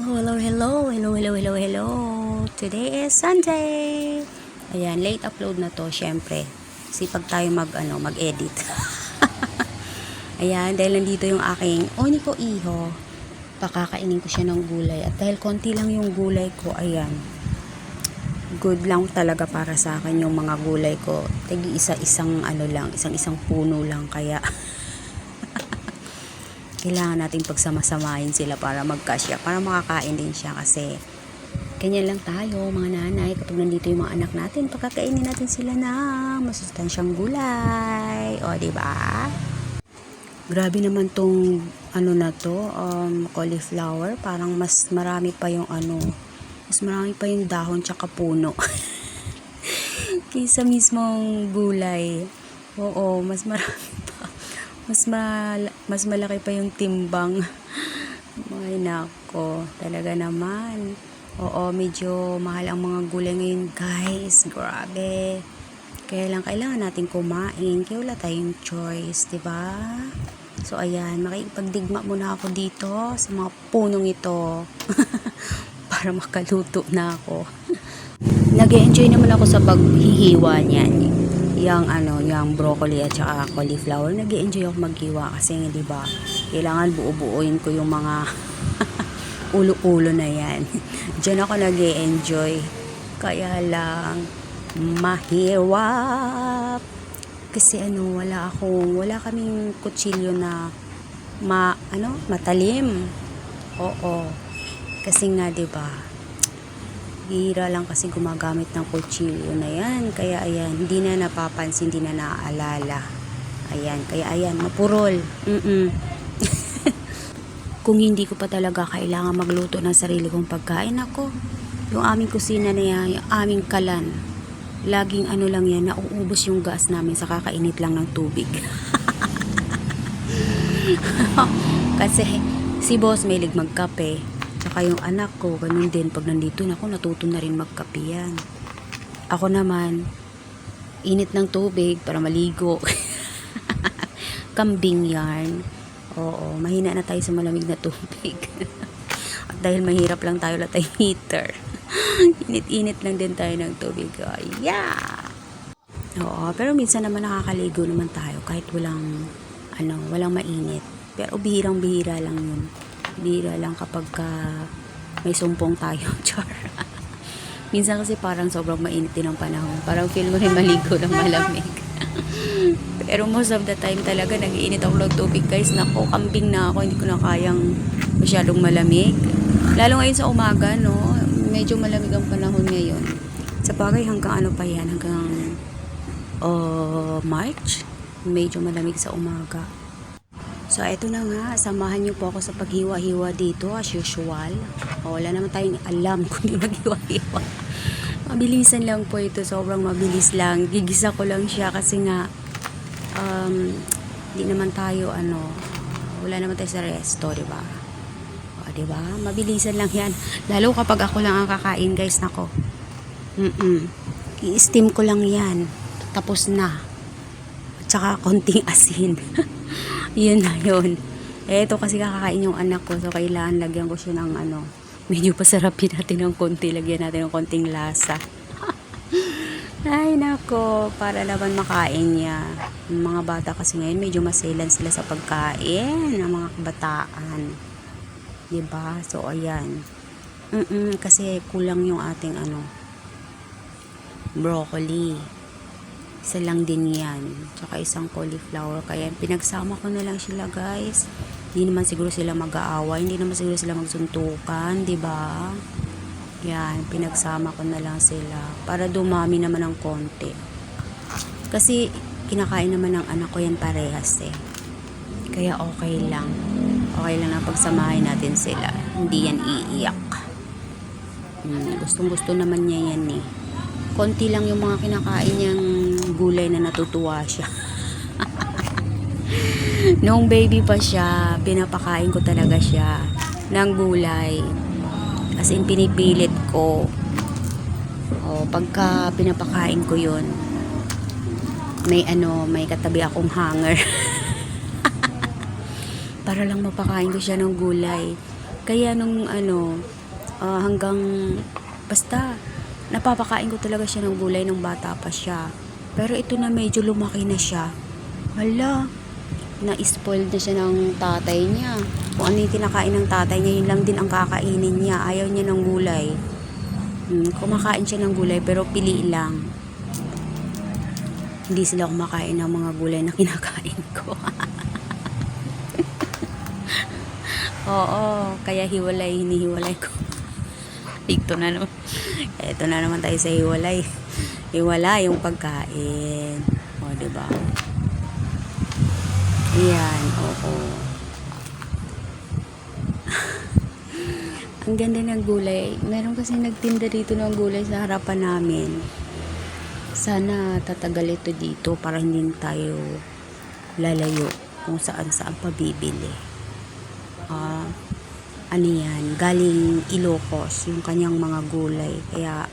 Hello. Today is Sunday. Ayan, late upload na to, syempre. Sipag tayo mag-edit. Ayan, dahil nandito yung aking oniko iho. Pakakainin ko siya ng gulay. At dahil konti lang yung gulay ko, ayan. Good lang talaga para sa akin yung mga gulay ko. Tagi isang puno lang, kaya kailangan natin pagsama-samahin sila para magkasya, para makakain din siya, kasi ganyan lang tayo mga nanay, kapag nandito yung mga anak natin, pagkakainin natin sila ng masustansyang gulay, o diba? Grabe naman tong na to, cauliflower, parang mas marami pa yung dahon tsaka puno kaysa mismong gulay. Oo, mas marami, mas malaki pa yung timbang. Ay nako, talaga naman. Oo, medyo mahal ang mga gulay ngayon, guys. Grabe. Kaya lang kailangan natin kumain. Kaya wala tayong choice, diba? So ayan, makikipagdigma muna ako dito sa mga punong ito para makaluto na ako. Nag-enjoy naman ako sa paghihiwa niyan. Yung broccoli at saka cauliflower, nag-enjoy ako maghiwa kasi, di ba, kailangan buo-buuin ko yung mga ulo-ulo na yan. Diyan ako nag-enjoy. Kaya lang mahirap kasi wala kaming kutsilyo na matalim. Oo. Kasi nga, di ba, bihira lang kasi gumagamit ng kutsilyo na yan. Kaya ayan, hindi na napapansin, hindi na naaalala. Ayan, kaya ayan, mapurol. Kung hindi ko pa talaga kailangan magluto ng sarili kong pagkain, ako, yung aming kusina na yan, yung aming kalan, laging lang yan, nauubos yung gas namin sa kakainit lang ng tubig. Kasi si boss may magkape. Saka yung anak ko, ganun din. Pag nandito na ako, natuto na rin magkape yan. Ako naman, init ng tubig para maligo. Kambing yarn. Oo, mahina na tayo sa malamig na tubig. At dahil mahirap lang tayo, wala tayong heater. Init-init lang din tayo ng tubig. Yeah! Oo, pero minsan naman nakakaligo naman tayo kahit walang mainit. Pero bihirang-bihira lang yun. Bihira lang kapag may sumpong tayo. Char. Minsan kasi parang sobrang mainit din ang panahon. Parang feel mo rin maligo ng malamig. Pero most of the time talaga nag-iinit ako ng tubig, guys. Nako, kambing na ako. Hindi ko na kayang masyadong malamig. Lalo ngayon sa umaga, no? Medyo malamig ang panahon ngayon. Sa bagay, hanggang pa yan? Hanggang March. Medyo malamig sa umaga. So, eto na nga, samahan niyo po ako sa paghiwa-hiwa dito as usual. Wala naman tayong alam kung di maghiwa-hiwa. Mabilisan lang po ito, sobrang mabilis lang. Gigisa ko lang siya kasi nga, di naman tayo, wala naman tayo sa resto, diba? Diba? Mabilisan lang yan. Lalo kapag ako lang ang kakain, guys, nako. I-steam ko lang yan. Tapos na. At saka konting asin. Yun na yun. Ito kasi kakakain yung anak ko, so kailangan lagyan ko siya ng medyo pasarapin natin ng konti, lagyan natin ng konting lasa. Ay nako, para naman makain niya. Yung mga bata kasi ngayon medyo maselan sila sa pagkain ng mga kabataan, diba? So ayan, kasi kulang yung ating broccoli. Isa lang din yan. Tsaka isang cauliflower. Kaya pinagsama ko na lang sila, guys. Hindi naman siguro sila mag-aaway. Hindi naman siguro sila magsuntukan. Diba? Yan. Pinagsama ko na lang sila. Para dumami naman ng konti. Kasi kinakain naman ng anak ko yan parehas eh. Kaya okay lang. Okay lang na pagsamahin natin sila. Hindi yan iiyak. Gustong-gusto naman niya yan eh. Konti lang yung mga kinakain niyang gulay na natutuwa siya. Noong baby pa siya, pinapakain ko talaga siya ng gulay. As in, pinipilit ko. Pagka pinapakain ko yun, may katabi akong hanger. Para lang mapakain ko siya ng gulay. Kaya nung hanggang basta napapakain ko talaga siya ng gulay nung bata pa siya. Pero ito na medyo lumaki na siya. Hala, na-spoiled na siya ng tatay niya. Kung ano yung kinakain ng tatay niya, yun lang din ang kakainin niya. Ayaw niya ng gulay. Kumakain siya ng gulay pero pili lang. Hindi sila kumakain ng mga gulay na kinakain ko. Oo, kaya hinihiwalay ko. Ito na naman tayo sa hiwalay. Hiwala yung pagkain. O, diba? Ayan, oo. Ang ganda ng gulay. Meron kasi nagtinda dito ng gulay sa harapan namin. Sana tatagal ito dito para hindi tayo lalayo kung saan pabibili. Ano yan, galing Ilocos yung kanyang mga gulay, kaya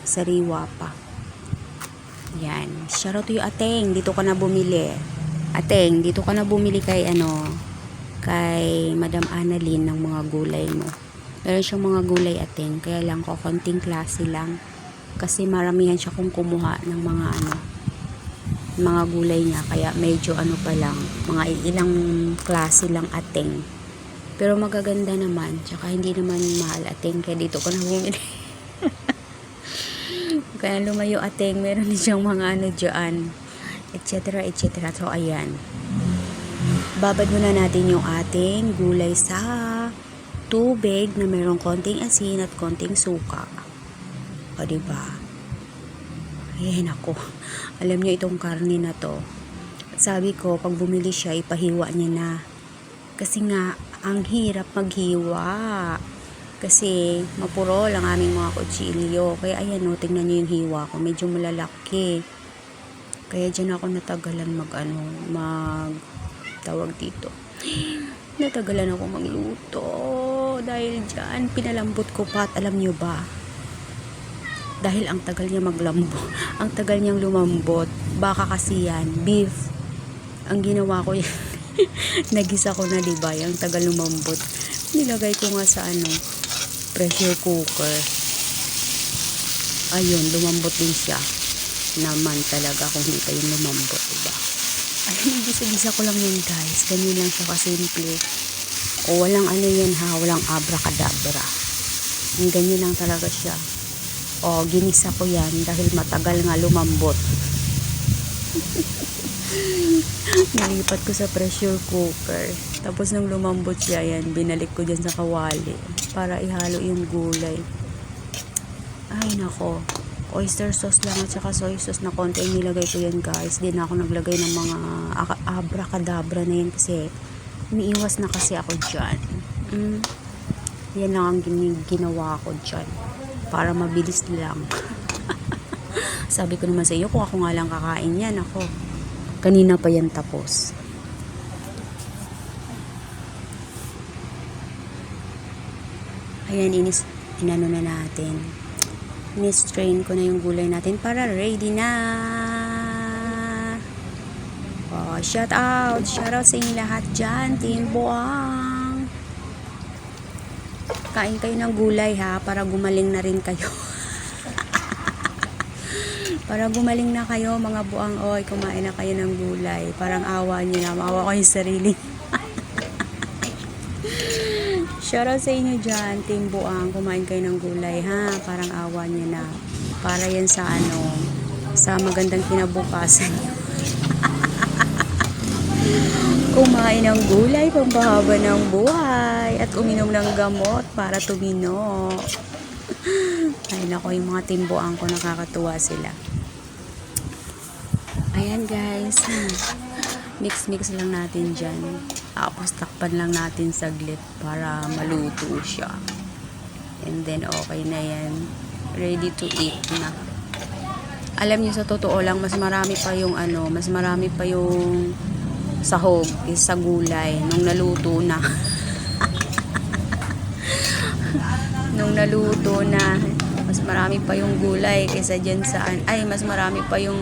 sariwa pa. Yan, shoutout to you Ateng, dito ka na bumili. Ateng, dito ka na bumili kay kay Madam Annalyn ng mga gulay mo. Meron siyang mga gulay Ateng, kaya lang ko konting klase lang kasi maramihan siya kung kumuha ng mga gulay niya, kaya medyo pa lang, mga ilang klase lang Ateng. Pero magaganda naman, tsaka hindi naman mahal Ateng, kaya dito ko na bumili. Kaya lumayo Ateng, meron din siyang mga dyan, etc. etc. So ayan, babad muna natin yung ating gulay sa tubig na merong konting asin at konting suka. O diba? Ayan ako, alam niyo itong karne na to, sabi ko pag bumili siya ipahiwa niya na, kasi nga ang hirap maghiwa kasi mapurol ang aming mga kutsilyo. Kaya ayan o, tingnan nyo yung hiwa ko, medyo malalaki, kaya dyan ako natagalan natagalan ako magluto dahil dyan pinalambot ko pa. At alam nyo ba, dahil ang tagal niya ang tagal niyang lumambot, baka kasi yan beef, ang ginawa ko yan. Nagisa ko na, diba, yung tagal lumambot, nilagay ko nga sa pressure cooker. Ayun, lumambot din siya naman talaga kung hindi pa yung lumambot, diba? Ayun, gisa-gisa ko lang yun guys, ganyan lang siya kasimple. O walang yan ha, walang abracadabra, yung ganyan lang talaga siya. O ginisa ko yan dahil matagal nga lumambot. Nalipat ko sa pressure cooker, tapos nung lumambot siya, yan, binalik ko dyan sa kawali para ihalo yung gulay. Ay nako, oyster sauce lang at saka soy sauce na konti ang nilagay ko yan guys. Di na ako naglagay ng mga abracadabra na yan kasi umiiwas na kasi ako dyan. Yan lang ang ginawa ko dyan para mabilis lang. Sabi ko naman sa iyo, kung ako nga lang kakain yan, ako kanina pa yan tapos. Ayan, inano na natin. Ini-strain ko na yung gulay natin para ready na. Oh, shout out sa inyo lahat dyan, Team Buang. Kain kayo ng gulay ha, para gumaling na rin kayo. Para gumaling na kayo mga buang, oy, kumain na kayo ng gulay. Parang awa nyo na, maawa ko yung sarili. Shoutout sa inyo dyan, Team Buang, kumain kayo ng gulay ha, parang awa nyo na. Para yan sa sa magandang kinabukasan nyo. Kumain ng gulay, pampahaba ng buhay, at uminom ng gamot para tumino. Ay nako, yung mga Team Buang ko, nakakatuwa sila. Ayan guys, mix lang natin dyan, tapos takpan lang natin saglit para maluto siya, and then okay na yan, ready to eat na. Alam niyo, sa totoo lang, mas marami pa yung sahog kaysa sa gulay nung naluto na. Nung naluto na, mas marami pa yung gulay kaysa dyan mas marami pa yung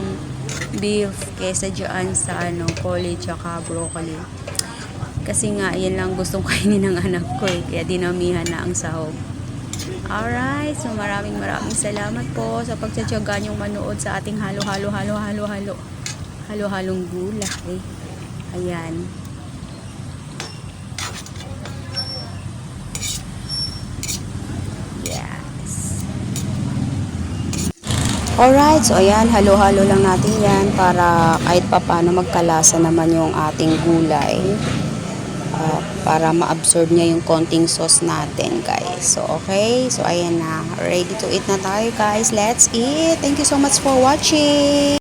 beef kaysa dyan sa koli tsaka broccoli. Kasi nga yan lang gustong kainin ng anak ko kaya dinamihan na ang sahog. Alright, so maraming salamat po sa pagtsatsaga niyong manood sa ating halo-halong gulay. Ayan. Yes. Alright, so ayan, halo-halo lang natin yan para kahit papano magkalasa naman yung ating gulay. Para ma-absorb niya yung konting sauce natin, guys. So, okay. So, ayan na. Ready to eat na tayo, guys. Let's eat. Thank you so much for watching.